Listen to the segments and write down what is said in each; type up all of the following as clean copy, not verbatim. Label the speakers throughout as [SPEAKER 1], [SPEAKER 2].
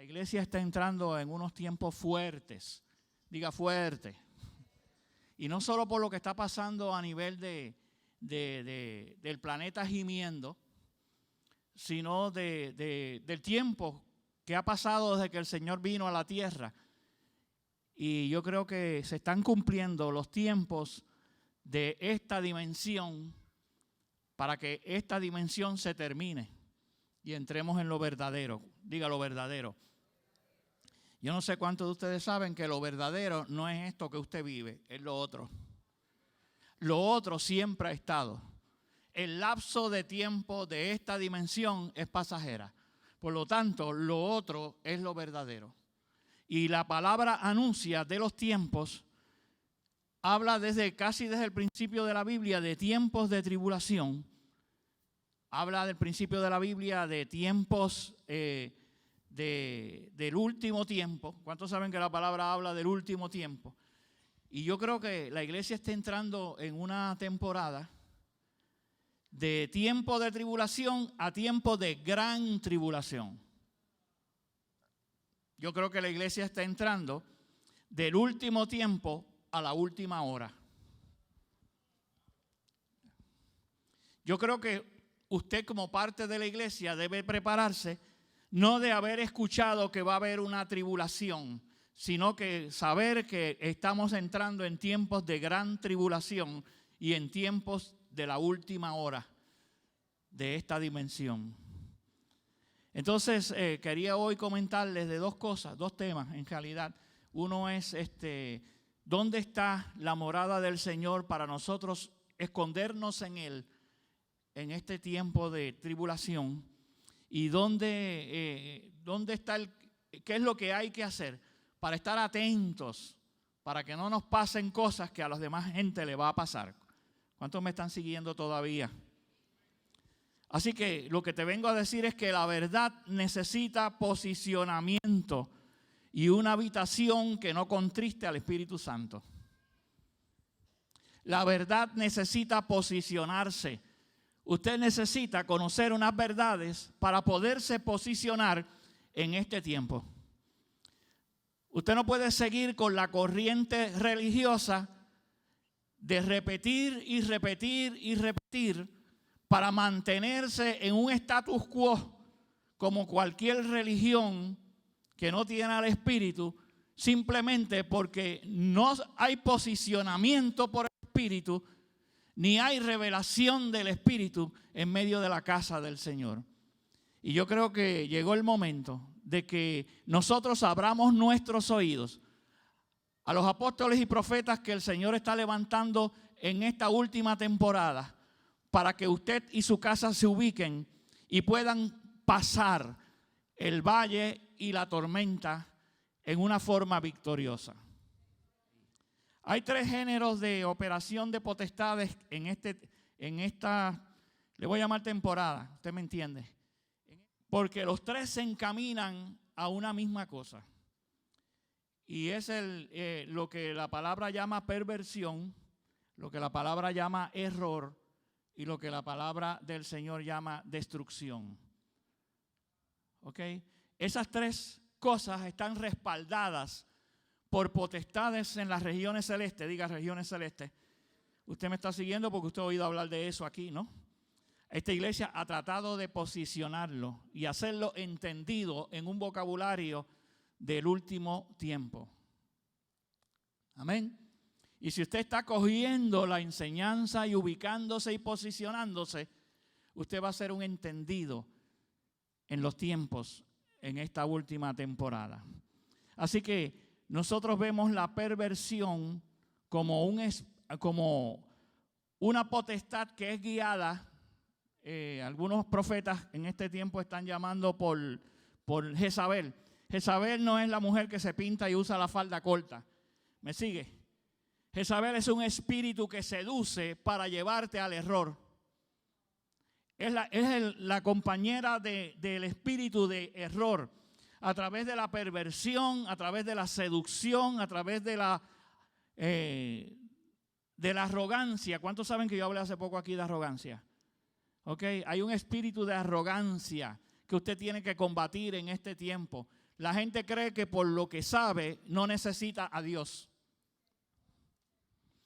[SPEAKER 1] La iglesia está entrando en unos tiempos fuertes, diga fuerte. Y no solo por lo que está pasando a nivel del planeta gimiendo, sino del tiempo que ha pasado desde que el Señor vino a la tierra. Y yo creo que se están cumpliendo los tiempos de esta dimensión para que esta dimensión se termine y entremos en lo verdadero. Diga lo verdadero. Yo no sé cuántos de ustedes saben que lo verdadero no es esto que usted vive, es lo otro. Lo otro siempre ha estado. El lapso de tiempo de esta dimensión es pasajera. Por lo tanto, lo otro es lo verdadero. Y la palabra anuncia de los tiempos, habla casi desde el principio de la Biblia de tiempos de tribulación. Habla del principio de la Biblia de tiempos del último tiempo. ¿Cuántos saben que la palabra habla del último tiempo? Y yo creo que la iglesia está entrando en una temporada de tiempo de tribulación a tiempo de gran tribulación. Yo creo que la iglesia está entrando del último tiempo a la última hora. Yo creo que usted como parte de la iglesia debe prepararse, no de haber escuchado que va a haber una tribulación, sino que saber que estamos entrando en tiempos de gran tribulación y en tiempos de la última hora de esta dimensión. Entonces, quería hoy comentarles de dos cosas, dos temas en realidad. Uno es ¿dónde está la morada del Señor para nosotros escondernos en Él en este tiempo de tribulación? Y dónde está qué es lo que hay que hacer para estar atentos, para que no nos pasen cosas que a los demás gente le va a pasar. ¿Cuántos me están siguiendo todavía? Así que lo que te vengo a decir es que la verdad necesita posicionamiento y una habitación que no contriste al Espíritu Santo. La verdad necesita posicionarse. Usted necesita conocer unas verdades para poderse posicionar en este tiempo. Usted no puede seguir con la corriente religiosa de repetir y repetir y repetir para mantenerse en un status quo como cualquier religión que no tiene al Espíritu, simplemente porque no hay posicionamiento por el Espíritu, ni hay revelación del Espíritu en medio de la casa del Señor. Y yo creo que llegó el momento de que nosotros abramos nuestros oídos a los apóstoles y profetas que el Señor está levantando en esta última temporada para que usted y su casa se ubiquen y puedan pasar el valle y la tormenta en una forma victoriosa. Hay tres géneros de operación de potestades en esta, le voy a llamar temporada, usted me entiende, porque los tres se encaminan a una misma cosa. Y es lo que la palabra llama perversión, lo que la palabra llama error y lo que la palabra del Señor llama destrucción. ¿Ok? Esas tres cosas están respaldadas por potestades en las regiones celestes. Diga regiones celestes. Usted me está siguiendo porque usted ha oído hablar de eso aquí, ¿no? Esta iglesia ha tratado de posicionarlo y hacerlo entendido en un vocabulario del último tiempo. Amén. Y si usted está cogiendo la enseñanza y ubicándose y posicionándose, usted va a ser un entendido en los tiempos en esta última temporada. Así que nosotros vemos la perversión como una potestad que es guiada. Algunos profetas en este tiempo están llamando por Jezabel. Jezabel no es la mujer que se pinta y usa la falda corta. ¿Me sigue? Jezabel es un espíritu que seduce para llevarte al error. Es la compañera del espíritu de error. A través de la perversión, a través de la seducción, a través de la arrogancia. ¿Cuántos saben que yo hablé hace poco aquí de arrogancia? Okay. Hay un espíritu de arrogancia que usted tiene que combatir en este tiempo. la gente cree que por lo que sabe no necesita a Dios.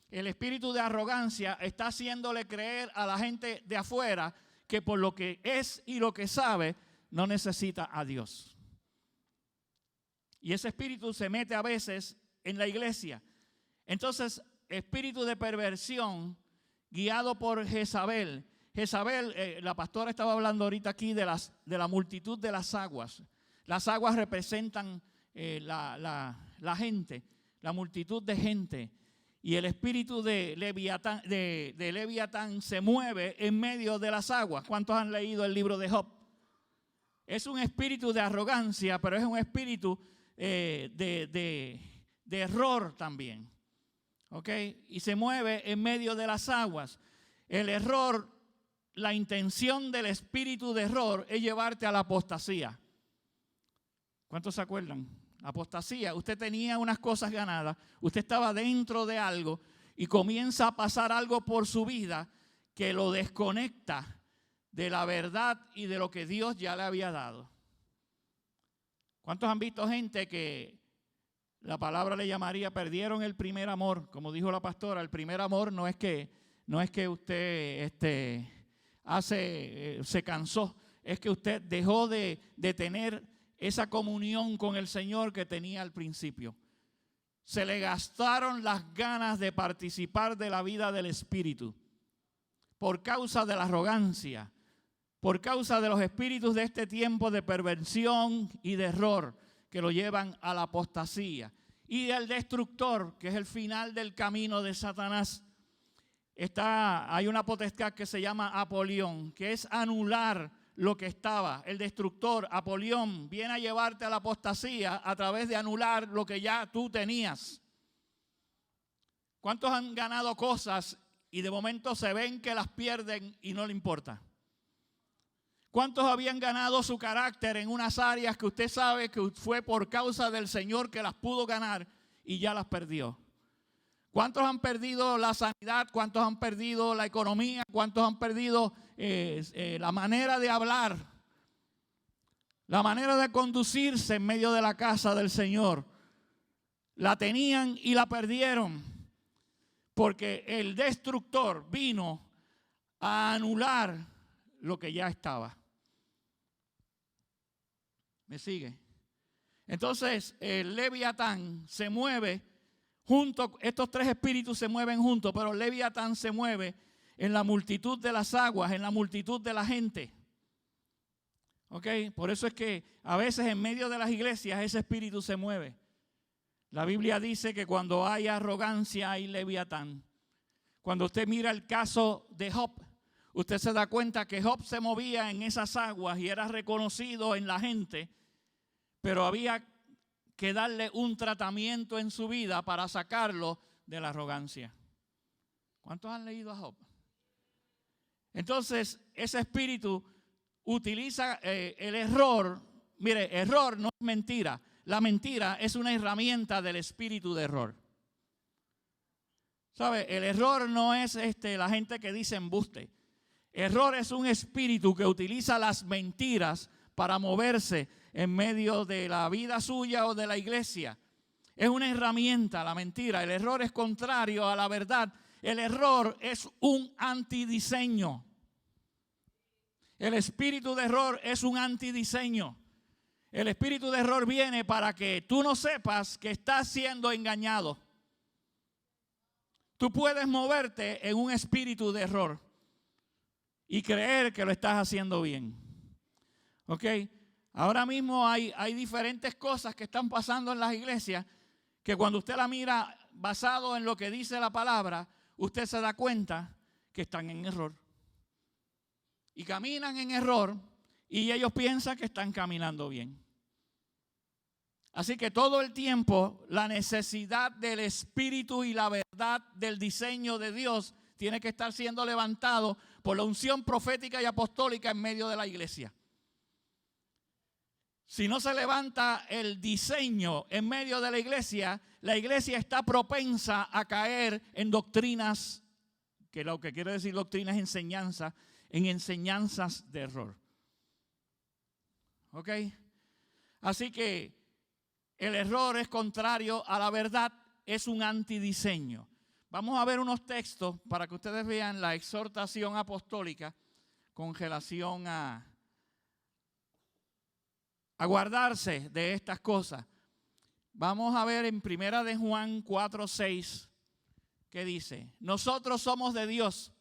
[SPEAKER 1] El espíritu de arrogancia está haciéndole creer a la gente de afuera que por lo que es y lo que sabe no necesita a Dios. Y ese espíritu se mete a veces en la iglesia. Entonces, espíritu de perversión guiado por Jezabel. Jezabel, la pastora estaba hablando ahorita aquí de la multitud de las aguas. Las aguas representan la gente, la multitud de gente. Y el espíritu de Leviatán se mueve en medio de las aguas. ¿Cuántos han leído el libro de Job? Es un espíritu de arrogancia, pero es un espíritu de error también. ¿Ok? Y se mueve en medio de las aguas. El error, la intención del espíritu de error es llevarte a la apostasía. ¿Cuántos se acuerdan? Apostasía, usted tenía unas cosas ganadas, usted estaba dentro de algo y comienza a pasar algo por su vida que lo desconecta de la verdad y de lo que Dios ya le había dado. ¿Cuántos han visto gente que la palabra le llamaría perdieron el primer amor? Como dijo la pastora, el primer amor no es que usted se cansó, es que usted dejó de tener esa comunión con el Señor que tenía al principio. Se le gastaron las ganas de participar de la vida del Espíritu por causa de la arrogancia, por causa de los espíritus de este tiempo de perversión y de error que lo llevan a la apostasía. Y del destructor, que es el final del camino de Satanás. Hay una potestad que se llama Apolión, que es anular lo que estaba. El destructor, Apolión, viene a llevarte a la apostasía a través de anular lo que ya tú tenías. ¿Cuántos han ganado cosas y de momento se ven que las pierden y no le importa? ¿Cuántos habían ganado su carácter en unas áreas que usted sabe que fue por causa del Señor que las pudo ganar y ya las perdió? ¿Cuántos han perdido la sanidad? ¿Cuántos han perdido la economía? ¿Cuántos han perdido la manera de hablar? La manera de conducirse en medio de la casa del Señor. La tenían y la perdieron. Porque el destructor vino a anular lo que ya estaba. ¿Me sigue? Entonces el Leviatán se mueve junto, estos tres espíritus se mueven juntos, pero el Leviatán se mueve en la multitud de las aguas, en la multitud de la gente. ¿Ok? Por eso es que a veces en medio de las iglesias ese espíritu se mueve. La Biblia dice que cuando hay arrogancia hay Leviatán. Cuando usted mira el caso de Job, usted se da cuenta que Job se movía en esas aguas y era reconocido en la gente, pero había que darle un tratamiento en su vida para sacarlo de la arrogancia. ¿Cuántos han leído a Job? Entonces, ese espíritu utiliza el error. Mire, error no es mentira. La mentira es una herramienta del espíritu de error. ¿Sabe? El error no es la gente que dice embuste. Error es un espíritu que utiliza las mentiras para moverse en medio de la vida suya o de la iglesia. Es una herramienta, la mentira. El error es contrario a la verdad. El error es un antidiseño. El espíritu de error es un antidiseño. El espíritu de error viene para que tú no sepas que estás siendo engañado. Tú puedes moverte en un espíritu de error y creer que lo estás haciendo bien. ¿Ok? Ahora mismo hay diferentes cosas que están pasando en las iglesias que cuando usted la mira basado en lo que dice la palabra, usted se da cuenta que están en error. Y caminan en error y ellos piensan que están caminando bien. Así que todo el tiempo la necesidad del espíritu y la verdad del diseño de Dios tiene que estar siendo levantado por la unción profética y apostólica en medio de la iglesia. Si no se levanta el diseño en medio de la iglesia está propensa a caer en doctrinas, que lo que quiere decir doctrinas, enseñanzas, en enseñanzas de error. ¿Ok? Así que el error es contrario a la verdad, es un antidiseño. Vamos a ver unos textos para que ustedes vean la exhortación apostólica con relación a guardarse de estas cosas. Vamos a ver en Primera de Juan 4:6 que dice: nosotros somos de Dios.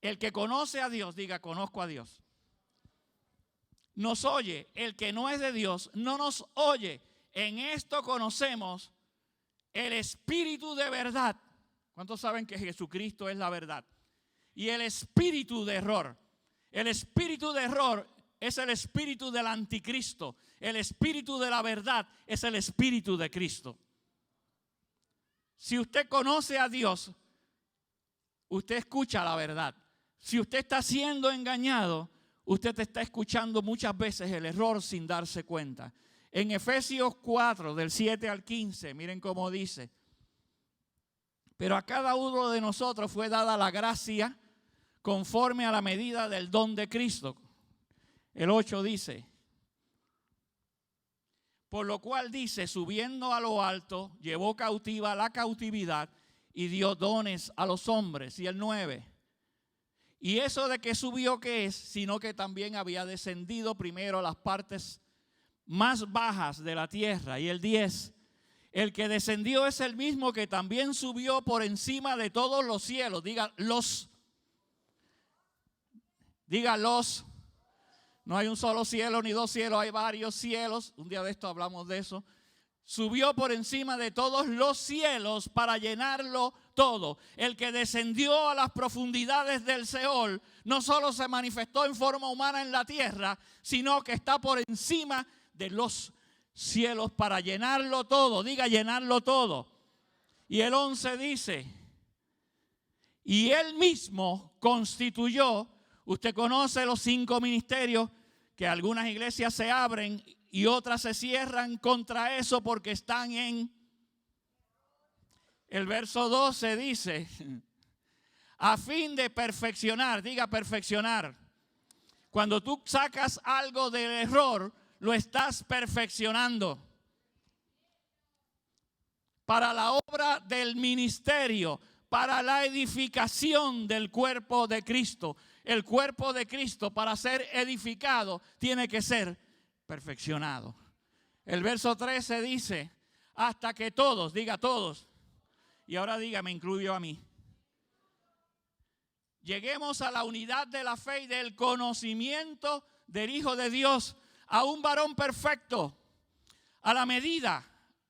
[SPEAKER 1] El que conoce a Dios, diga, conozco a Dios. Nos oye. El que no es de Dios no nos oye. En esto conocemos el espíritu de verdad. ¿Cuántos saben que Jesucristo es la verdad? Y el espíritu de error. El espíritu de error es el espíritu del anticristo. El espíritu de la verdad es el espíritu de Cristo. Si usted conoce a Dios, usted escucha la verdad. Si usted está siendo engañado, usted está escuchando muchas veces el error sin darse cuenta. En Efesios 4, del 7 al 15, miren cómo dice: pero a cada uno de nosotros fue dada la gracia conforme a la medida del don de Cristo. El 8 dice: por lo cual dice, subiendo a lo alto, llevó cautiva la cautividad y dio dones a los hombres. Y el 9: y eso de que subió, ¿qué es? Sino que también había descendido primero a las partes más bajas de la tierra. Y el 10: el que descendió es el mismo que también subió por encima de todos los cielos. Diga los. No hay un solo cielo ni dos cielos, hay varios cielos. Un día de esto hablamos de eso. Subió por encima de todos los cielos para llenarlo todo. El que descendió a las profundidades del Seol no solo se manifestó en forma humana en la tierra, sino que está por encima de los cielos para llenarlo todo. Diga, llenarlo todo. Y el 11 dice: y él mismo constituyó. Usted conoce los 5 ministerios que algunas iglesias se abren y otras se cierran contra eso porque están en. El verso 12 dice: a fin de perfeccionar. Diga, perfeccionar. Cuando tú sacas algo del error, lo estás perfeccionando. Para la obra del ministerio, para la edificación del cuerpo de Cristo. El cuerpo de Cristo, para ser edificado, tiene que ser perfeccionado. El verso 13 dice: hasta que todos, diga todos, y ahora diga, me incluyo a mí, lleguemos a la unidad de la fe y del conocimiento del Hijo de Dios, a un varón perfecto, a la medida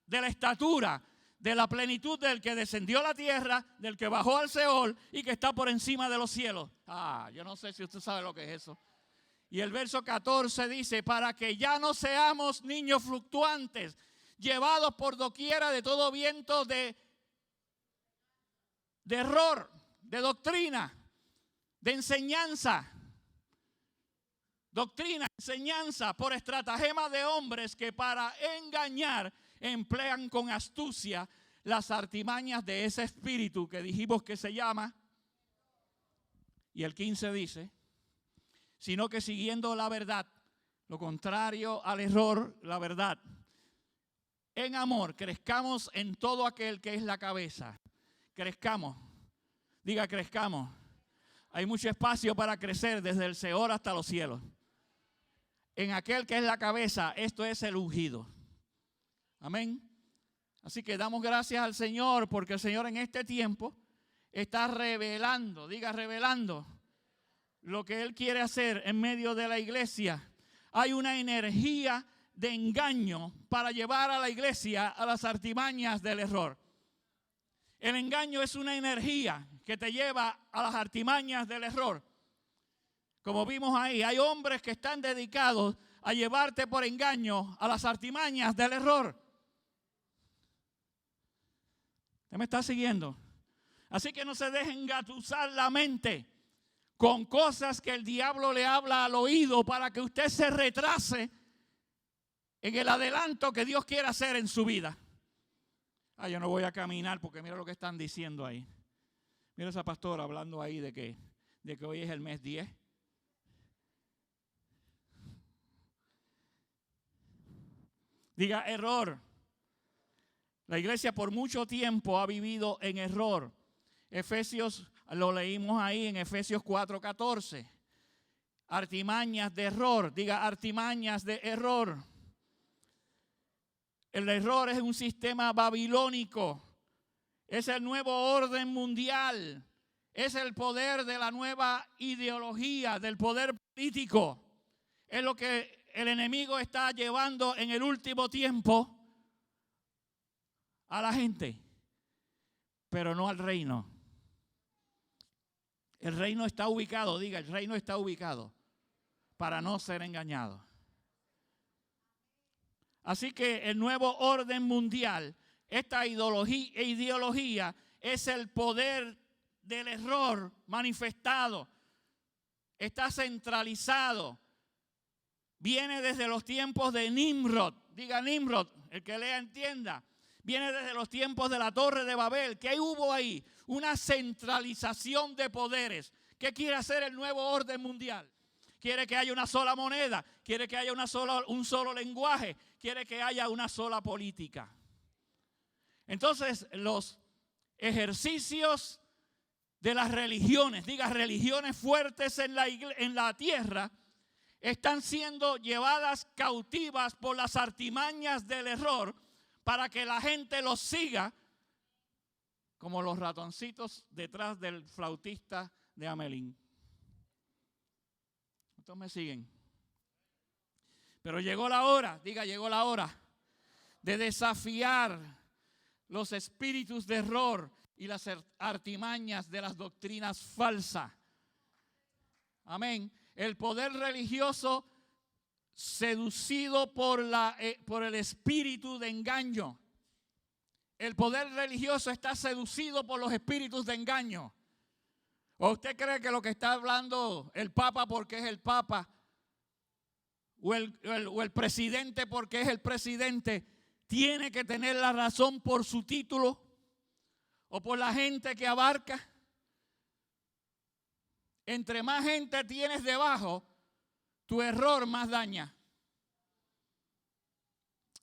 [SPEAKER 1] de la estatura, de la plenitud del que descendió a la tierra, del que bajó al Seol y que está por encima de los cielos. Yo no sé si usted sabe lo que es eso. Y el verso 14 dice: para que ya no seamos niños fluctuantes, llevados por doquiera de todo viento de error, de doctrina, de enseñanza. Doctrina, enseñanza, por estratagema de hombres que para engañar emplean con astucia las artimañas de ese espíritu que dijimos que se llama. Y el 15 dice: sino que siguiendo la verdad, lo contrario al error, la verdad, en amor, crezcamos en todo aquel que es la cabeza. Crezcamos. Diga, crezcamos. Hay mucho espacio para crecer desde el Seol hasta los cielos. En aquel que es la cabeza, esto es el ungido. Amén. Así que damos gracias al Señor porque el Señor en este tiempo está revelando, diga revelando, lo que Él quiere hacer en medio de la iglesia. Hay una energía de engaño para llevar a la iglesia a las artimañas del error. El engaño es una energía que te lleva a las artimañas del error. Como vimos ahí, hay hombres que están dedicados a llevarte por engaño a las artimañas del error. ¿Usted me está siguiendo? Así que no se dejen engatusar la mente con cosas que el diablo le habla al oído para que usted se retrase en el adelanto que Dios quiere hacer en su vida. Yo no voy a caminar porque mira lo que están diciendo ahí. Mira esa pastora hablando ahí de que hoy es el mes 10. Diga error. La iglesia por mucho tiempo ha vivido en error. Efesios, lo leímos ahí en Efesios 4:14. Artimañas de error. Diga artimañas de error. El error es un sistema babilónico. Es el nuevo orden mundial. Es el poder de la nueva ideología, del poder político. Es lo que el enemigo está llevando en el último tiempo a la gente, pero no al reino. El reino está ubicado, diga, el reino está ubicado para no ser engañado. Así que el nuevo orden mundial, esta ideología es el poder del error manifestado. Está centralizado. Viene desde los tiempos de Nimrod. Diga Nimrod, el que lea entienda. Viene desde los tiempos de la Torre de Babel. ¿Qué hubo ahí? Una centralización de poderes. ¿Qué quiere hacer el nuevo orden mundial? Quiere que haya una sola moneda. Quiere que haya un solo lenguaje. Quiere que haya una sola política. Entonces, los ejercicios de las religiones, diga religiones fuertes en la tierra, están siendo llevadas cautivas por las artimañas del error para que la gente los siga como los ratoncitos detrás del flautista de Amelín. ¿Estos me siguen? Pero llegó la hora, diga, llegó la hora de desafiar los espíritus de error y las artimañas de las doctrinas falsas. Amén. El poder religioso seducido por el espíritu de engaño. El poder religioso está seducido por los espíritus de engaño. ¿O usted cree que lo que está hablando el Papa porque es el Papa o el presidente porque es el presidente tiene que tener la razón por su título o por la gente que abarca? Entre más gente tienes debajo, tu error más daña.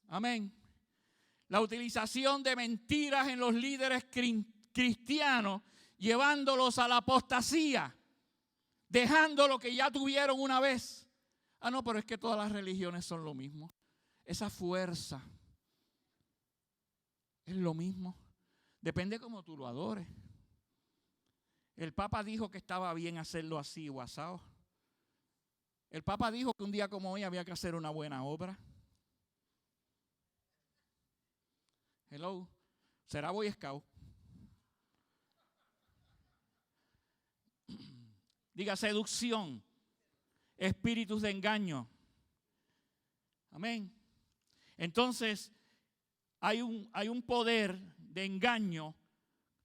[SPEAKER 1] Amén. La utilización de mentiras en los líderes cristianos, llevándolos a la apostasía, dejando lo que ya tuvieron una vez. Ah, no, pero es que todas las religiones son lo mismo. Esa fuerza es lo mismo. Depende cómo tú lo adores. El Papa dijo que estaba bien hacerlo así, guasao. El Papa dijo que un día como hoy había que hacer una buena obra. Hello, será Boy Scout. Diga seducción, espíritus de engaño. Amén. Entonces, hay un poder de engaño.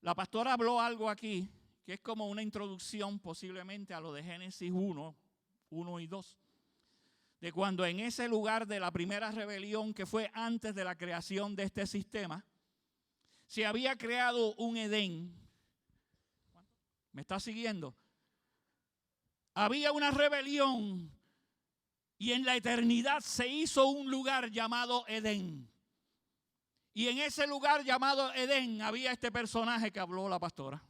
[SPEAKER 1] La pastora habló algo aquí que es como una introducción posiblemente a lo de Génesis 1 y 2. De cuando en ese lugar de la primera rebelión que fue antes de la creación de este sistema, se había creado un Edén. ¿Me está siguiendo? Había una rebelión y en la eternidad se hizo un lugar llamado Edén. Y en ese lugar llamado Edén había este personaje que habló la pastora.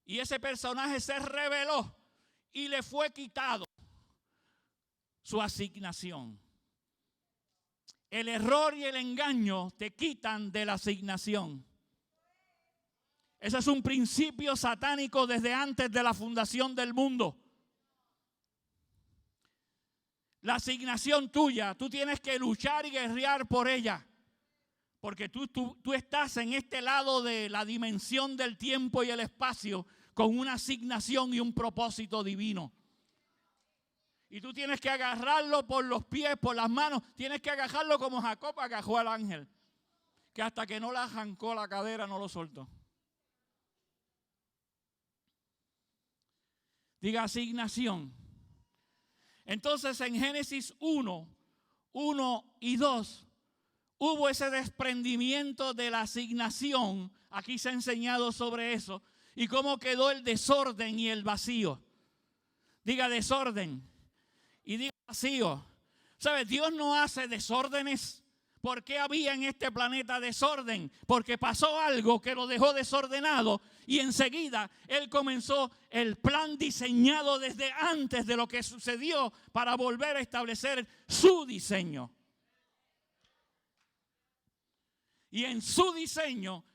[SPEAKER 1] Y ese personaje se rebeló y le fue quitado su asignación. El error y el engaño te quitan de la asignación. Ese es un principio satánico desde antes de la fundación del mundo. La asignación tuya, tú tienes que luchar y guerrear por ella. Porque tú estás en este lado de la dimensión del tiempo y el espacio con una asignación y un propósito divino. Y tú tienes que agarrarlo por los pies, por las manos. Tienes que agarrarlo como Jacob agarró al ángel. Que hasta que no le arrancó la cadera no lo soltó. Diga asignación. Entonces en Génesis 1 y 2 hubo ese desprendimiento de la asignación. Aquí se ha enseñado sobre eso. Y cómo quedó el desorden y el vacío. Diga desorden y diga vacío. ¿Sabes? Dios no hace desórdenes. ¿Por qué había en este planeta desorden? Porque pasó algo que lo dejó desordenado y enseguida Él comenzó el plan diseñado desde antes de lo que sucedió para volver a establecer su diseño. Y en su diseño,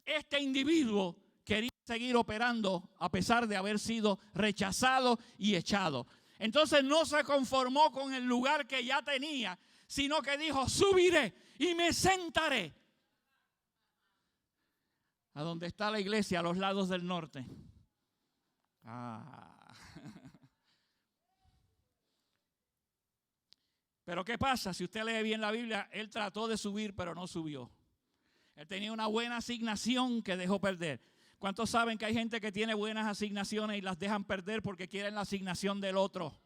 [SPEAKER 1] este individuo quería seguir operando a pesar de haber sido rechazado y echado. Entonces no se conformó con el lugar que ya tenía, sino que dijo, subiré y me sentaré a donde está la iglesia, a los lados del norte. Pero ¿qué pasa? Si usted lee bien la Biblia, él trató de subir, pero no subió. Él tenía una buena asignación que dejó perder. ¿Cuántos saben que hay gente que tiene buenas asignaciones y las dejan perder porque quieren la asignación del otro?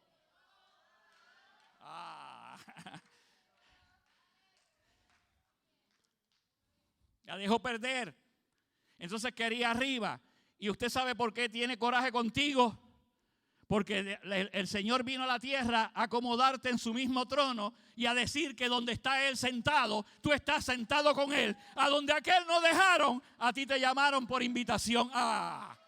[SPEAKER 1] La dejó perder. Entonces quería arriba. ¿Y usted sabe por qué tiene coraje contigo? Porque el Señor vino a la tierra a acomodarte en su mismo trono y a decir que donde está Él sentado, tú estás sentado con Él. A donde aquel no dejaron, a ti te llamaron por invitación. A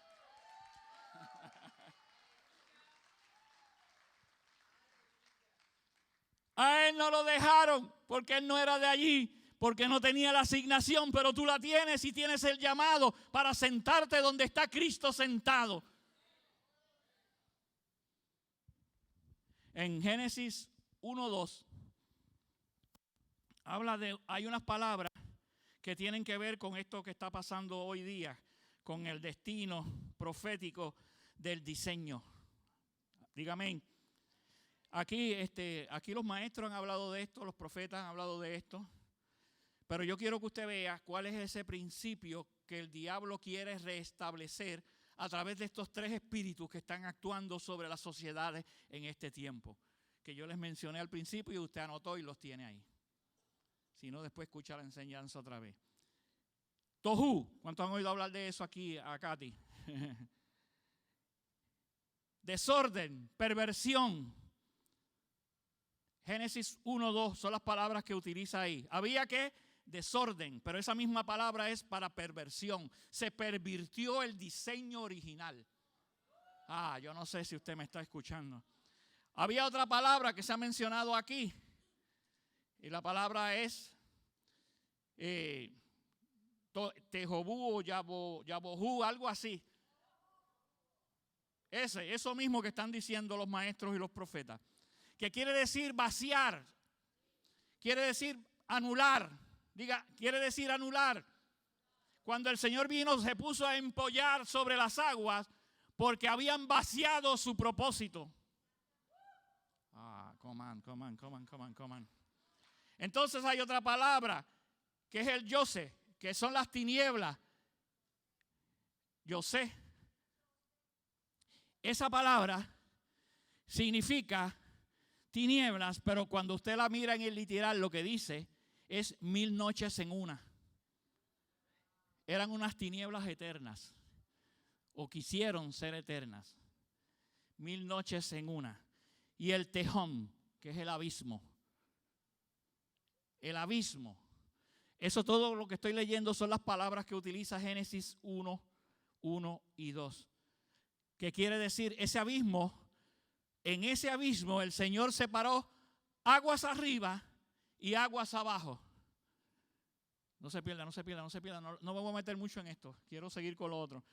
[SPEAKER 1] Él no lo dejaron porque Él no era de allí. Porque no tenía la asignación, pero tú la tienes y tienes el llamado para sentarte donde está Cristo sentado. En Génesis 1:2 hay unas palabras que tienen que ver con esto que está pasando hoy día, con el destino profético del diseño. Dígame. Aquí los maestros han hablado de esto, los profetas han hablado de esto. Pero yo quiero que usted vea cuál es ese principio que el diablo quiere restablecer a través de estos tres espíritus que están actuando sobre las sociedades en este tiempo. Que yo les mencioné al principio y usted anotó y los tiene ahí. Si no, después escucha la enseñanza otra vez. Tohu, ¿cuántos han oído hablar de eso aquí a Katy? Desorden, perversión. Génesis 1:2 son las palabras que utiliza ahí. Había que desorden, pero esa misma palabra es para perversión. Se pervirtió el diseño original. Yo no sé si usted me está escuchando. Había otra palabra que se ha mencionado aquí. Y la palabra es Tejobú o Yabojú, algo así. Eso mismo que están diciendo los maestros y los profetas. Que quiere decir vaciar. Quiere decir anular. Quiere decir anular. Cuando el Señor vino, se puso a empollar sobre las aguas porque habían vaciado su propósito. Come on. Entonces hay otra palabra que es el Yose, que son las tinieblas. Yose. Esa palabra significa tinieblas, pero cuando usted la mira en el literal, lo que dice es 1000 noches en una. Eran unas tinieblas eternas, o quisieron ser eternas. 1000 noches en una. Y el tejón, que es el abismo. El abismo. Eso todo lo que estoy leyendo son las palabras que utiliza Génesis 1 y 2. Que quiere decir ese abismo. En ese abismo el Señor separó aguas arriba y aguas abajo. No se pierda. No me voy a meter mucho en esto. Quiero seguir con lo otro.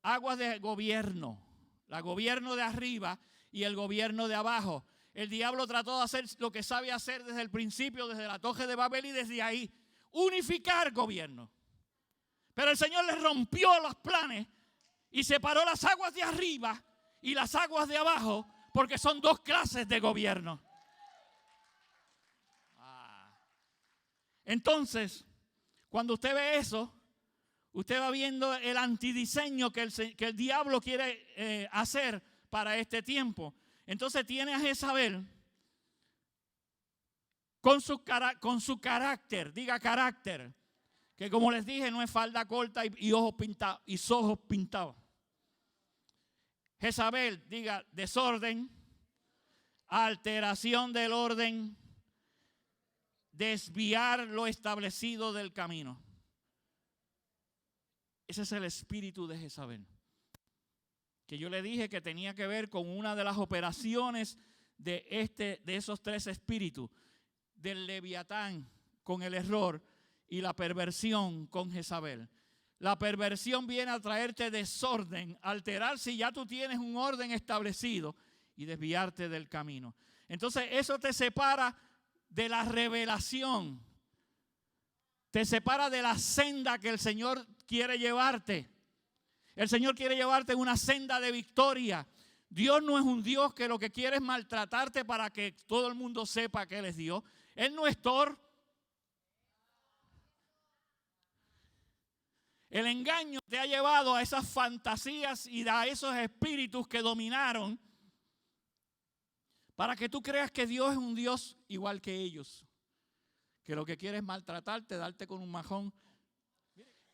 [SPEAKER 1] Aguas de gobierno. El gobierno de arriba y el gobierno de abajo. El diablo trató de hacer lo que sabe hacer desde el principio, desde la Torre de Babel y desde ahí. Unificar gobierno. Pero el Señor le rompió los planes y separó las aguas de arriba y las aguas de abajo, porque son dos clases de gobierno. Entonces, cuando usted ve eso, usted va viendo el antidiseño que el diablo quiere hacer para este tiempo. Entonces tiene a Jezabel con su carácter, diga carácter, que como les dije no es falda corta y ojos pintados. Jezabel, diga desorden, alteración del orden, desviar lo establecido del camino. Ese es el espíritu de Jezabel, que yo le dije que tenía que ver con una de las operaciones de esos tres espíritus, del Leviatán con el error y la perversión con Jezabel. La perversión viene a traerte desorden, alterar si ya tú tienes un orden establecido y desviarte del camino. Entonces eso te separa de la revelación, te separa de la senda que el Señor quiere llevarte. El Señor quiere llevarte en una senda de victoria. Dios no es un Dios que lo que quiere es maltratarte para que todo el mundo sepa que Él es Dios. Él no es Thor. El engaño te ha llevado a esas fantasías y a esos espíritus que dominaron para que tú creas que Dios es un Dios igual que ellos, que lo que quiere es maltratarte, darte con un majón.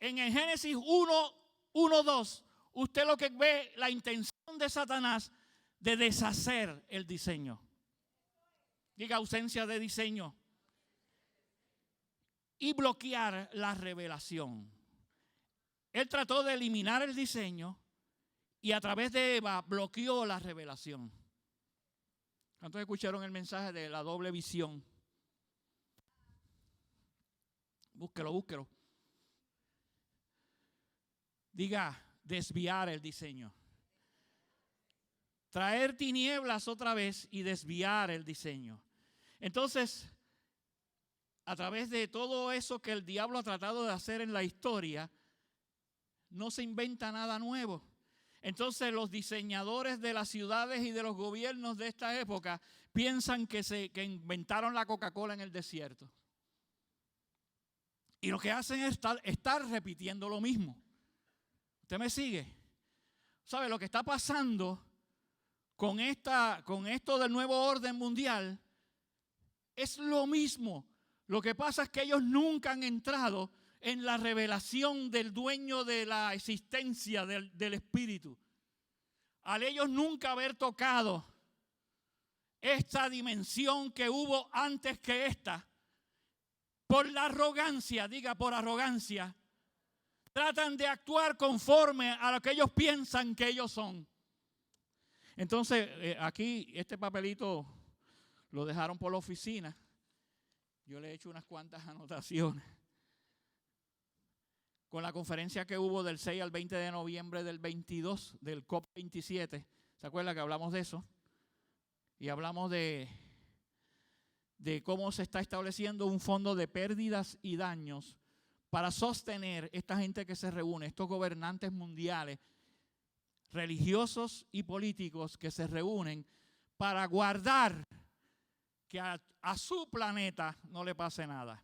[SPEAKER 1] En el Génesis 1:2, usted lo que ve, la intención de Satanás de deshacer el diseño. Diga ausencia de diseño. Y bloquear la revelación. Él trató de eliminar el diseño y a través de Eva bloqueó la revelación. ¿Cuántos escucharon el mensaje de la doble visión? Búsquelo, búsquelo. Diga, desviar el diseño. Traer tinieblas otra vez y desviar el diseño. Entonces, a través de todo eso que el diablo ha tratado de hacer en la historia, no se inventa nada nuevo. Entonces los diseñadores de las ciudades y de los gobiernos de esta época piensan que inventaron la Coca-Cola en el desierto. Y lo que hacen es estar repitiendo lo mismo. ¿Usted me sigue? ¿Sabe lo que está pasando con esto del nuevo orden mundial? Es lo mismo. Lo que pasa es que ellos nunca han entrado en la revelación del dueño de la existencia del espíritu. Al ellos nunca haber tocado esta dimensión que hubo antes que esta, por la arrogancia, diga por arrogancia, tratan de actuar conforme a lo que ellos piensan que ellos son. Entonces, aquí este papelito lo dejaron por la oficina. Yo le he hecho unas cuantas anotaciones. Con la conferencia que hubo del 6 al 20 de noviembre del 22, del COP27, ¿se acuerda que hablamos de eso? Y hablamos de cómo se está estableciendo un fondo de pérdidas y daños para sostener esta gente que se reúne, estos gobernantes mundiales, religiosos y políticos que se reúnen para guardar que a su planeta no le pase nada.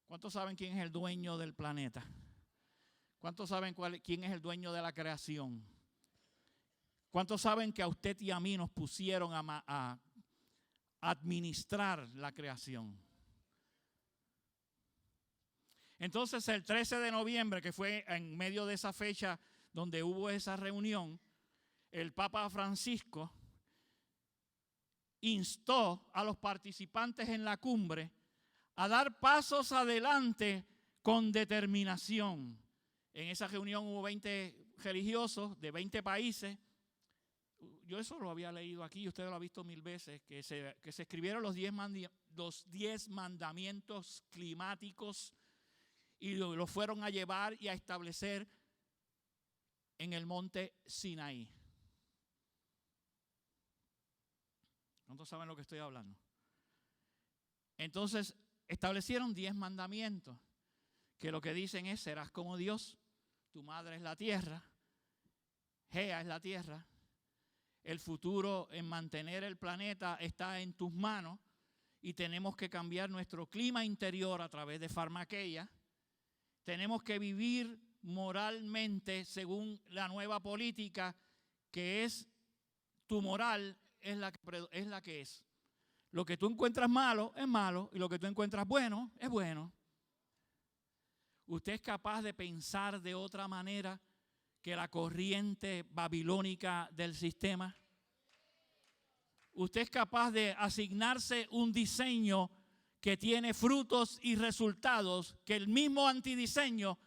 [SPEAKER 1] ¿Cuántos saben quién es el dueño del planeta? ¿Cuántos saben quién es el dueño de la creación? ¿Cuántos saben que a usted y a mí nos pusieron a administrar la creación? Entonces el 13 de noviembre, que fue en medio de esa fecha donde hubo esa reunión, el Papa Francisco instó a los participantes en la cumbre a dar pasos adelante con determinación. En esa reunión hubo 20 religiosos de 20 países. Yo eso lo había leído aquí, usted lo ha visto 1000 veces, que se escribieron los 10 mandamientos climáticos y lo fueron a llevar y a establecer en el monte Sinaí. ¿Cuántos saben lo que estoy hablando? Entonces, establecieron 10 mandamientos, que lo que dicen es: serás como Dios, tu madre es la tierra, Gea es la tierra, el futuro en mantener el planeta está en tus manos y tenemos que cambiar nuestro clima interior a través de farmaqueia, tenemos que vivir moralmente según la nueva política, que es tu moral es la que es. Lo que tú encuentras malo es malo y lo que tú encuentras bueno es bueno. ¿Usted es capaz de pensar de otra manera que la corriente babilónica del sistema? usted es capaz de asignarse un diseño que tiene frutos y resultados que el mismo antidiseño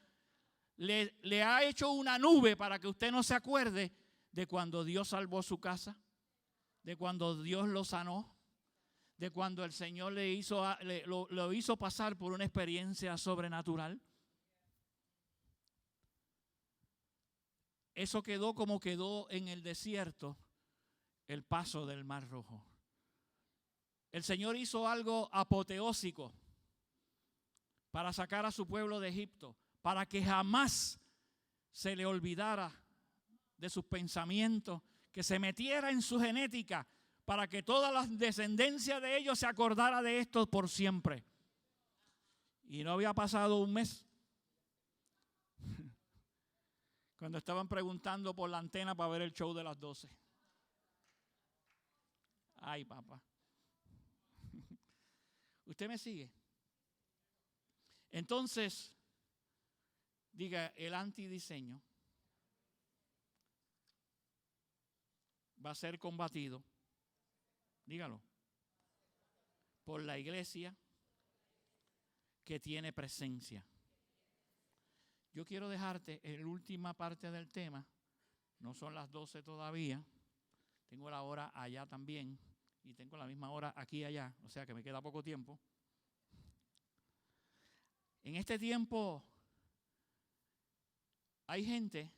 [SPEAKER 1] le ha hecho una nube para que usted no se acuerde de cuando Dios salvó su casa, de cuando Dios lo sanó, de cuando el Señor lo hizo pasar por una experiencia sobrenatural. Eso quedó como quedó en el desierto el paso del Mar Rojo. El Señor hizo algo apoteósico para sacar a su pueblo de Egipto, para que jamás se le olvidara de sus pensamientos, que se metiera en su genética, para que toda la descendencia de ellos se acordara de esto por siempre. Y no había pasado un mes cuando estaban preguntando por la antena para ver el show de las 12. Ay, papá. ¿Usted me sigue? Entonces, diga, el antidiseño va a ser combatido, dígalo, por la iglesia que tiene presencia. Yo quiero dejarte en la última parte del tema. No son las 12 todavía. Tengo la hora allá también. Y tengo la misma hora aquí y allá. O sea que me queda poco tiempo. En este tiempo hay gente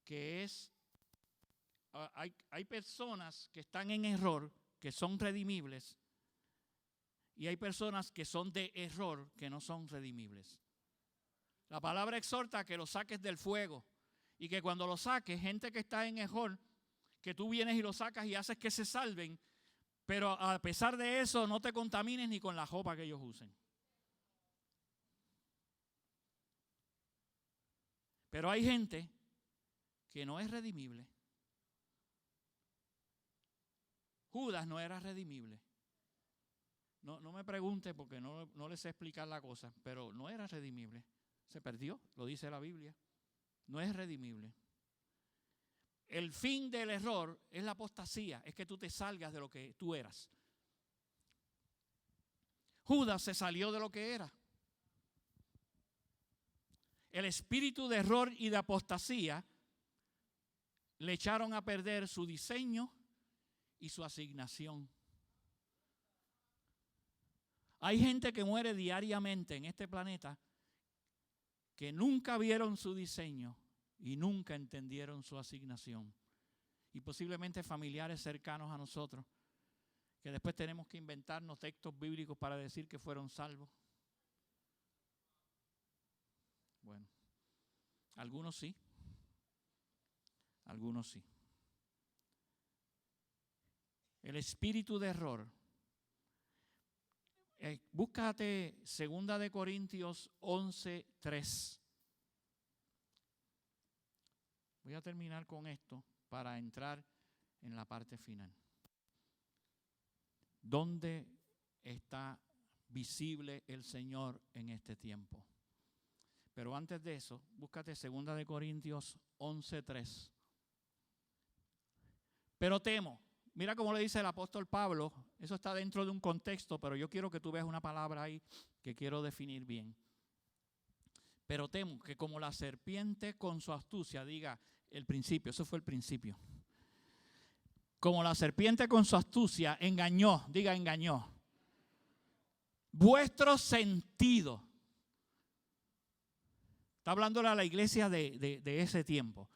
[SPEAKER 1] que hay personas que están en error, que son redimibles. Y hay personas que son de error, que no son redimibles. La palabra exhorta a que lo saques del fuego y que cuando lo saques, gente que está en error, que tú vienes y lo sacas y haces que se salven, pero a pesar de eso no te contamines ni con la ropa que ellos usen. Pero hay gente que no es redimible. Judas no era redimible. No me pregunte porque no les sé explicar la cosa, pero no era redimible. Se perdió, lo dice la Biblia. No es redimible. El fin del error es la apostasía, es que tú te salgas de lo que tú eras. Judas se salió de lo que era. El espíritu de error y de apostasía le echaron a perder su diseño y su asignación. Hay gente que muere diariamente en este planeta que nunca vieron su diseño y nunca entendieron su asignación. Y posiblemente familiares cercanos a nosotros, que después tenemos que inventarnos textos bíblicos para decir que fueron salvos. Bueno, algunos sí, algunos sí. El espíritu de error. Búscate 2 Corintios 11:3. Voy a terminar con esto para entrar en la parte final. ¿Dónde está visible el Señor en este tiempo? Pero antes de eso, búscate 2 Corintios 11:3. Pero temo. Mira cómo le dice el apóstol Pablo, eso está dentro de un contexto, pero yo quiero que tú veas una palabra ahí que quiero definir bien. Pero temo que como la serpiente con su astucia, diga el principio, eso fue el principio. Como la serpiente con su astucia engañó, diga engañó, vuestros sentidos. Está hablándole a la iglesia de ese tiempo.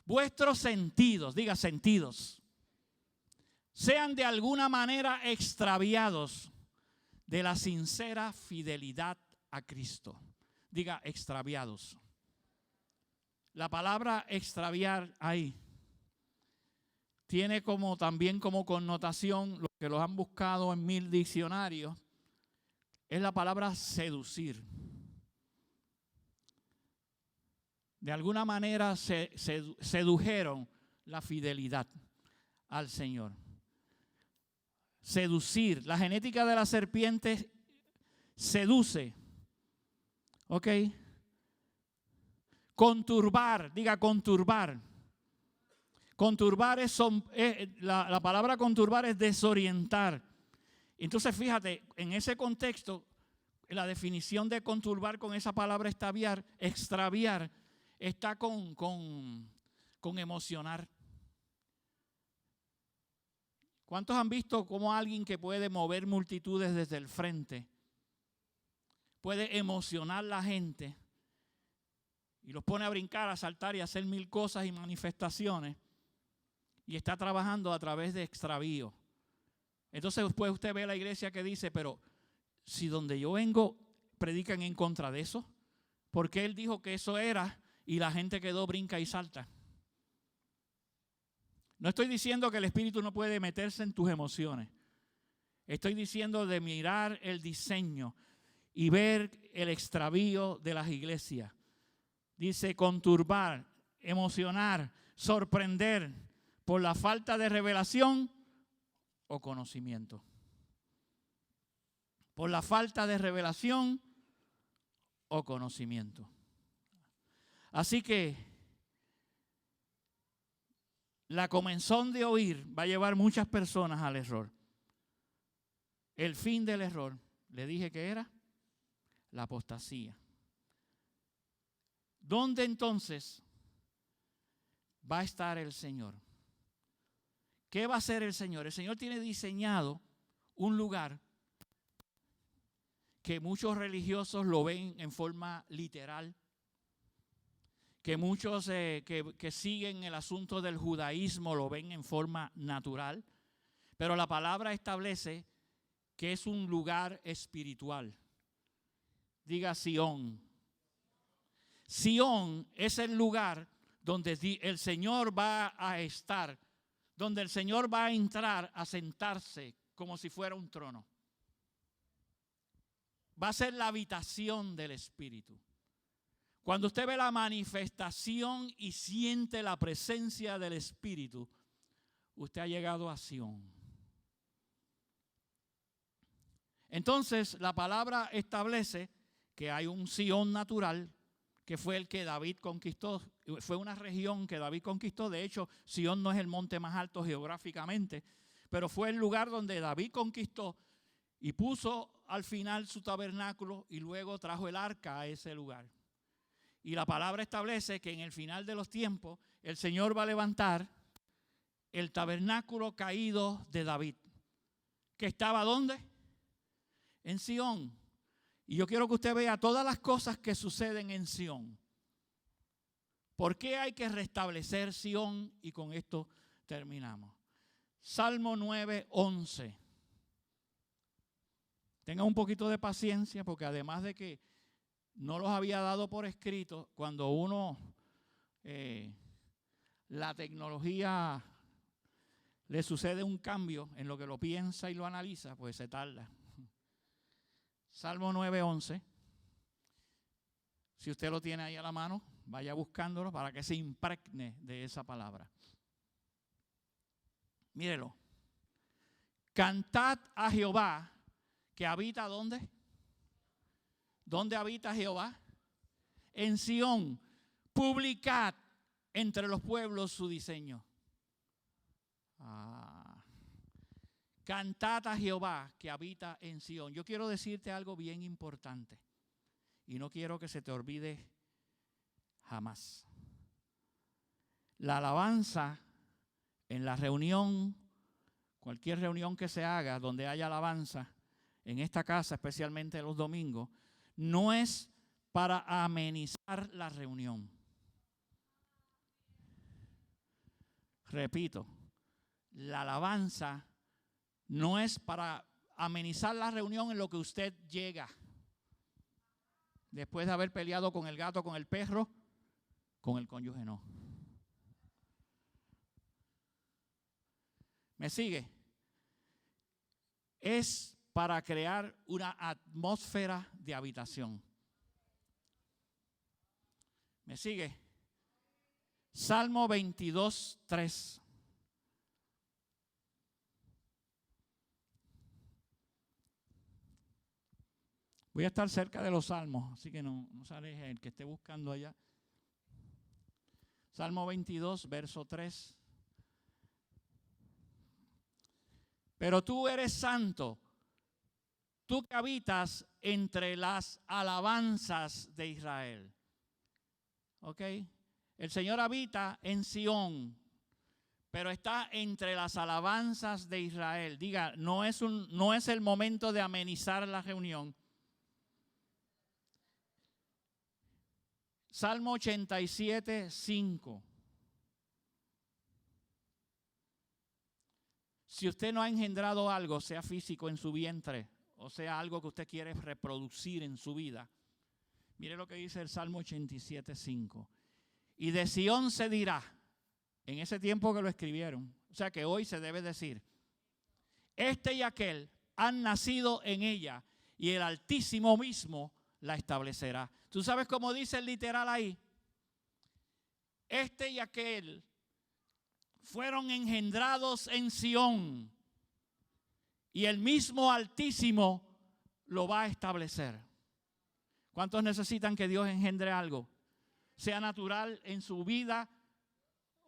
[SPEAKER 1] Vuestros sentidos, diga sentidos, sean de alguna manera extraviados de la sincera fidelidad a Cristo. Diga extraviados. La palabra extraviar ahí tiene también como connotación, los que los han buscado en 1000 diccionarios, es la palabra seducir. De alguna manera sedujeron la fidelidad al Señor. Seducir. La genética de la serpiente seduce. ¿Ok? Conturbar. Diga conturbar. Conturbar la palabra conturbar es desorientar. Entonces fíjate, en ese contexto, la definición de conturbar con esa palabra extraviar, está con emocionar. ¿Cuántos han visto cómo alguien que puede mover multitudes desde el frente puede emocionar a la gente y los pone a brincar, a saltar y a hacer mil cosas y manifestaciones, y está trabajando a través de extravío? Entonces después usted ve a la iglesia que dice, pero si donde yo vengo predican en contra de eso, ¿por qué él dijo que eso era y la gente quedó, brinca y salta? No estoy diciendo que el Espíritu no puede meterse en tus emociones. Estoy diciendo de mirar el diseño y ver el extravío de las iglesias. Dice conturbar, emocionar, sorprender por la falta de revelación o conocimiento. Por la falta de revelación o conocimiento. Así que la comezón de oír va a llevar muchas personas al error. El fin del error, le dije que era la apostasía. ¿Dónde entonces va a estar el Señor? ¿Qué va a hacer el Señor? El Señor tiene diseñado un lugar que muchos religiosos lo ven en forma literal, que muchos que siguen el asunto del judaísmo lo ven en forma natural, pero la palabra establece que es un lugar espiritual. Diga Sión. Sión es el lugar donde el Señor va a estar, donde el Señor va a entrar a sentarse como si fuera un trono. Va a ser la habitación del Espíritu. Cuando usted ve la manifestación y siente la presencia del Espíritu, usted ha llegado a Sión. Entonces, la palabra establece que hay un Sión natural, que fue el que David conquistó. Fue una región que David conquistó. De hecho, Sión no es el monte más alto geográficamente, pero fue el lugar donde David conquistó y puso al final su tabernáculo y luego trajo el arca a ese lugar. Y la palabra establece que en el final de los tiempos el Señor va a levantar el tabernáculo caído de David, que estaba ¿dónde? En Sión. Y yo quiero que usted vea todas las cosas que suceden en Sión. ¿Por qué hay que restablecer Sión? Y con esto terminamos. Salmo 9:11. Tengan un poquito de paciencia, porque además de que no los había dado por escrito, cuando uno, la tecnología le sucede un cambio en lo que lo piensa y lo analiza, pues se tarda. Salmo 9:11. Si usted lo tiene ahí a la mano, vaya buscándolo para que se impregne de esa palabra. Mírelo. Cantad a Jehová, que habita ¿dónde? ¿Dónde habita Jehová? En Sión. Publicad entre los pueblos su diseño. Cantad a Jehová que habita en Sión. Yo quiero decirte algo bien importante y no quiero que se te olvide jamás. La alabanza en la reunión, cualquier reunión que se haga donde haya alabanza, en esta casa, especialmente los domingos, no es para amenizar la reunión. Repito, la alabanza no es para amenizar la reunión en lo que usted llega. Después de haber peleado con el gato, con el perro, con el cónyuge no. ¿Me sigue? Es para crear una atmósfera de habitación. ¿Me sigue? Salmo 22:3. Voy a estar cerca de los salmos, así que no se aleje el que esté buscando allá. Salmo 22, verso 3. Pero tú eres santo, tú que habitas entre las alabanzas de Israel. ¿Ok? El Señor habita en Sión, pero está entre las alabanzas de Israel. Diga, no es el momento de amenizar la reunión. Salmo 87, 5. Si usted no ha engendrado algo, sea físico en su vientre, o sea algo que usted quiere reproducir en su vida, mire lo que dice el Salmo 87, 5. Y de Sión se dirá, en ese tiempo que lo escribieron, o sea que hoy se debe decir, este y aquel han nacido en ella, y el Altísimo mismo la establecerá. ¿Tú sabes cómo dice el literal ahí? Este y aquel fueron engendrados en Sión, y el mismo Altísimo lo va a establecer. ¿Cuántos necesitan que Dios engendre algo? Sea natural en su vida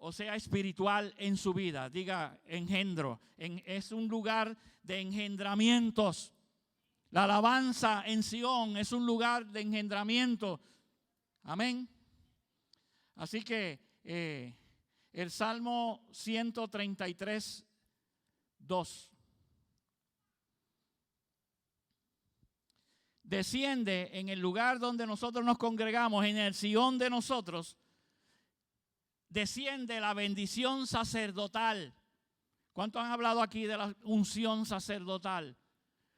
[SPEAKER 1] o sea espiritual en su vida. Diga, engendro. Es un lugar de engendramientos. La alabanza en Sión es un lugar de engendramiento. Amén. Así que el Salmo 133, 2. Desciende en el lugar donde nosotros nos congregamos, en el Sión de nosotros, desciende la bendición sacerdotal. ¿Cuántos han hablado aquí de la unción sacerdotal?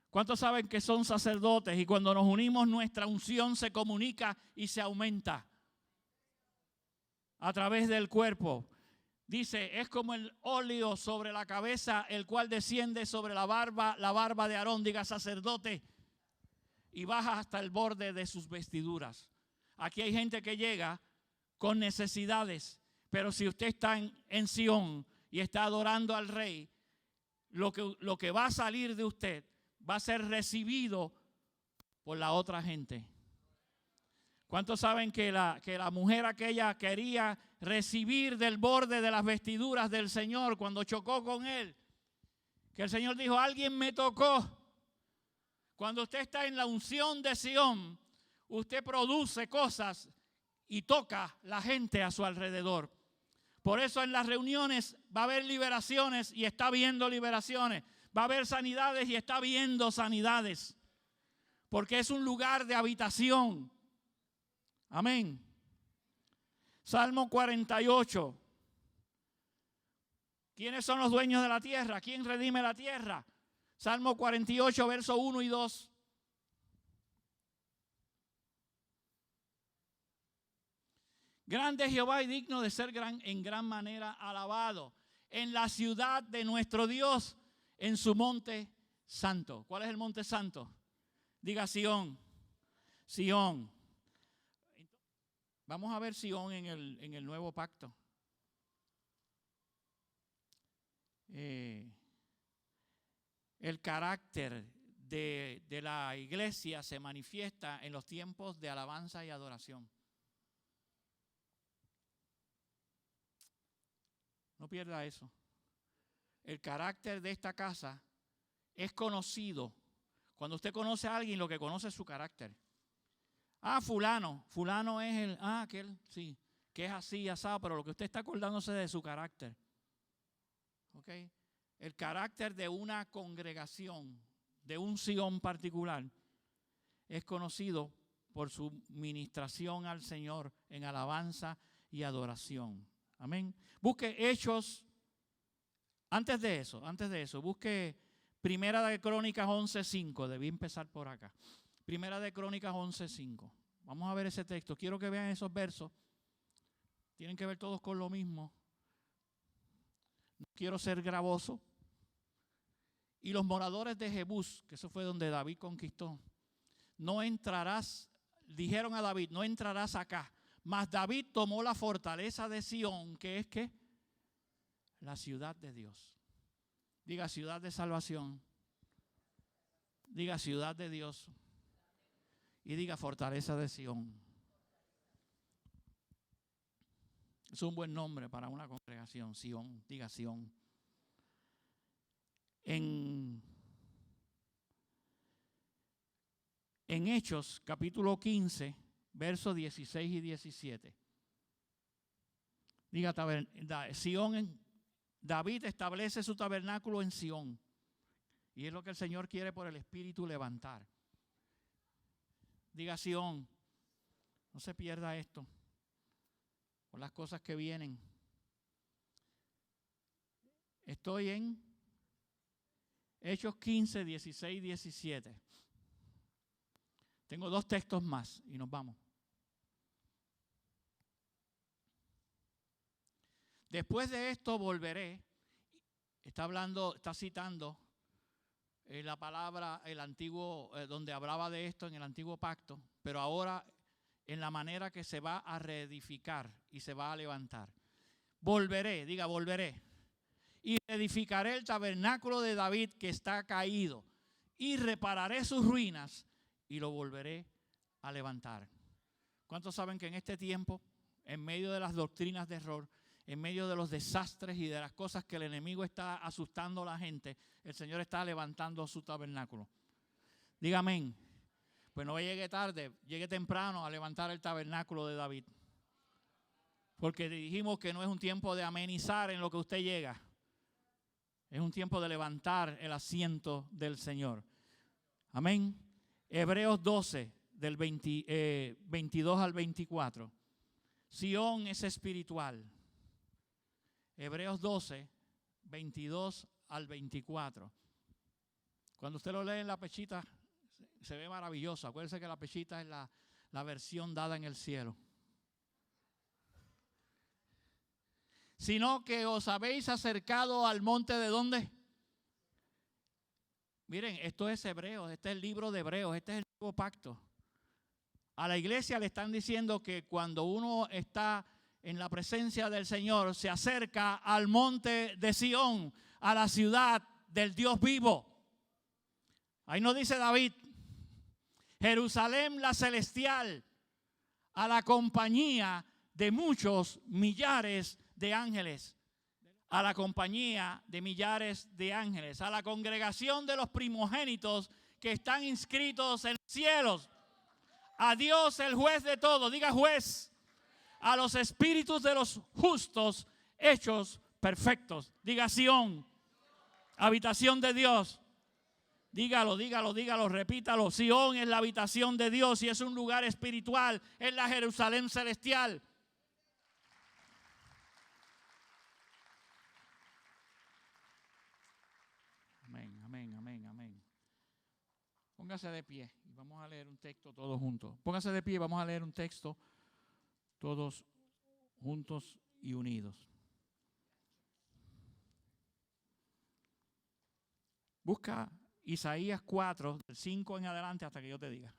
[SPEAKER 1] ¿Cuántos saben que son sacerdotes y cuando nos unimos nuestra unción se comunica y se aumenta a través del cuerpo? Dice, es como el óleo sobre la cabeza, el cual desciende sobre la barba de Aarón, diga sacerdote, y baja hasta el borde de sus vestiduras. Aquí hay gente que llega con necesidades, pero si usted está en Sión y está adorando al Rey, lo que va a salir de usted va a ser recibido por la otra gente. ¿Cuántos saben que la mujer aquella quería recibir del borde de las vestiduras del Señor cuando chocó con él? Que el Señor dijo, alguien me tocó. Cuando usted está en la unción de Sión, usted produce cosas y toca la gente a su alrededor. Por eso en las reuniones va a haber liberaciones y está viendo liberaciones. Va a haber sanidades y está viendo sanidades. Porque es un lugar de habitación. Amén. Salmo 48. ¿Quiénes son los dueños de la tierra? ¿Quién redime la tierra? Salmo 48, versos 1 y 2. Grande Jehová y digno de ser en gran manera alabado en la ciudad de nuestro Dios, en su monte santo. ¿Cuál es el monte santo? Diga Sión. Sión. Vamos a ver Sión en el nuevo pacto. El carácter de la iglesia se manifiesta en los tiempos de alabanza y adoración. No pierda eso. El carácter de esta casa es conocido. Cuando usted conoce a alguien, lo que conoce es su carácter. Fulano es aquel, sí, que es así, asado, pero lo que usted está acordándose de su carácter. ¿Ok? El carácter de una congregación, de un Sión particular, es conocido por su ministración al Señor en alabanza y adoración. Amén. Busque Hechos, antes de eso, busque Primera de Crónicas 11:5, debí empezar por acá. Primera de Crónicas 11:5. Vamos a ver ese texto. Quiero que vean esos versos. Tienen que ver todos con lo mismo. No quiero ser gravoso. Y los moradores de Jebús, que eso fue donde David conquistó, no entrarás, dijeron a David, no entrarás acá. Mas David tomó la fortaleza de Sión, que es ¿qué? La ciudad de Dios. Diga ciudad de salvación. Diga ciudad de Dios. Y diga fortaleza de Sión. Es un buen nombre para una congregación, Sión. Diga Sión. en Hechos, capítulo 15, versos 16 y 17. Diga, Sión, David establece su tabernáculo en Sión. Y es lo que el Señor quiere por el Espíritu levantar. Diga, Sión, no se pierda esto por las cosas que vienen. Estoy en Hechos 15, 16 y 17. Tengo 2 textos más y nos vamos. Después de esto volveré. Está citando la palabra, el antiguo, donde hablaba de esto en el antiguo pacto, pero ahora en la manera que se va a reedificar y se va a levantar. Volveré, diga, volveré. Y reedificaré el tabernáculo de David que está caído, y repararé sus ruinas y lo volveré a levantar. ¿Cuántos saben que en este tiempo, en medio de las doctrinas de error, en medio de los desastres y de las cosas que el enemigo está asustando a la gente, el Señor está levantando su tabernáculo? Diga amén. Pues no llegue tarde, llegue temprano a levantar el tabernáculo de David. Porque dijimos que no es un tiempo de amenizar en lo que usted llega. Es un tiempo de levantar el asiento del Señor. Amén. Hebreos 12, del 22 al 24. Sión es espiritual. Hebreos 12, 22 al 24. Cuando usted lo lee en la pechita, se ve maravilloso. Acuérdense que la pechita es la versión dada en el cielo. Sino que os habéis acercado al monte de ¿dónde? Miren, esto es Hebreos, este es el libro de Hebreos, este es el nuevo pacto. A la iglesia le están diciendo que cuando uno está en la presencia del Señor, se acerca al monte de Sión, a la ciudad del Dios vivo. Ahí nos dice David, Jerusalén la celestial, a la compañía de muchos millares de ángeles. A la compañía de millares de ángeles, a la congregación de los primogénitos que están inscritos en los cielos, a Dios el juez de todo, diga juez, a los espíritus de los justos hechos perfectos, diga Sión, habitación de Dios, dígalo, repítalo, Sión es la habitación de Dios y es un lugar espiritual, es la Jerusalén celestial. Amén. Póngase de pie y vamos a leer un texto todos juntos. Póngase de pie y vamos a leer un texto todos juntos y unidos. Busca Isaías 4, del 5 en adelante hasta que yo te diga.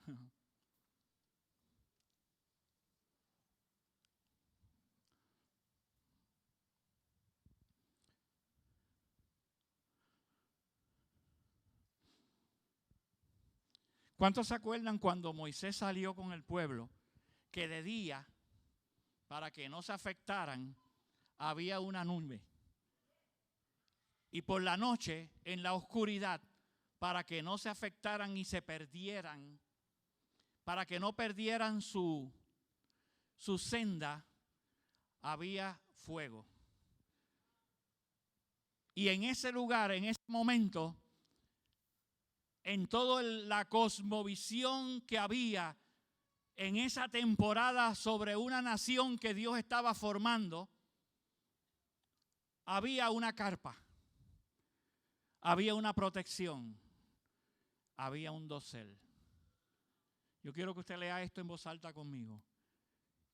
[SPEAKER 1] ¿Cuántos se acuerdan cuando Moisés salió con el pueblo que de día, para que no se afectaran, había una nube? Y por la noche, en la oscuridad, para que no se afectaran y se perdieran, para que no perdieran su senda, había fuego. Y en ese lugar, en ese momento, en toda la cosmovisión que había en esa temporada sobre una nación que Dios estaba formando, había una carpa, había una protección, había un dosel. Yo quiero que usted lea esto en voz alta conmigo.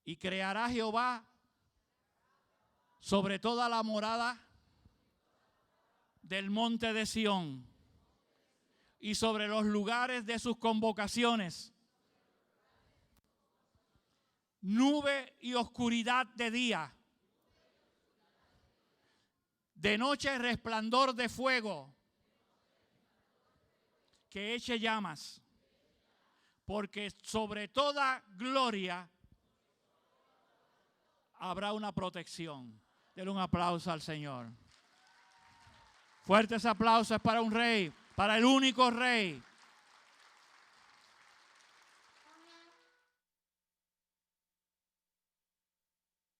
[SPEAKER 1] Y creará Jehová sobre toda la morada del monte de Sión y sobre los lugares de sus convocaciones, nube y oscuridad de día, de noche resplandor de fuego, que eche llamas, porque sobre toda gloria habrá una protección. Denle un aplauso al Señor. Fuertes aplausos para un rey, para el único rey.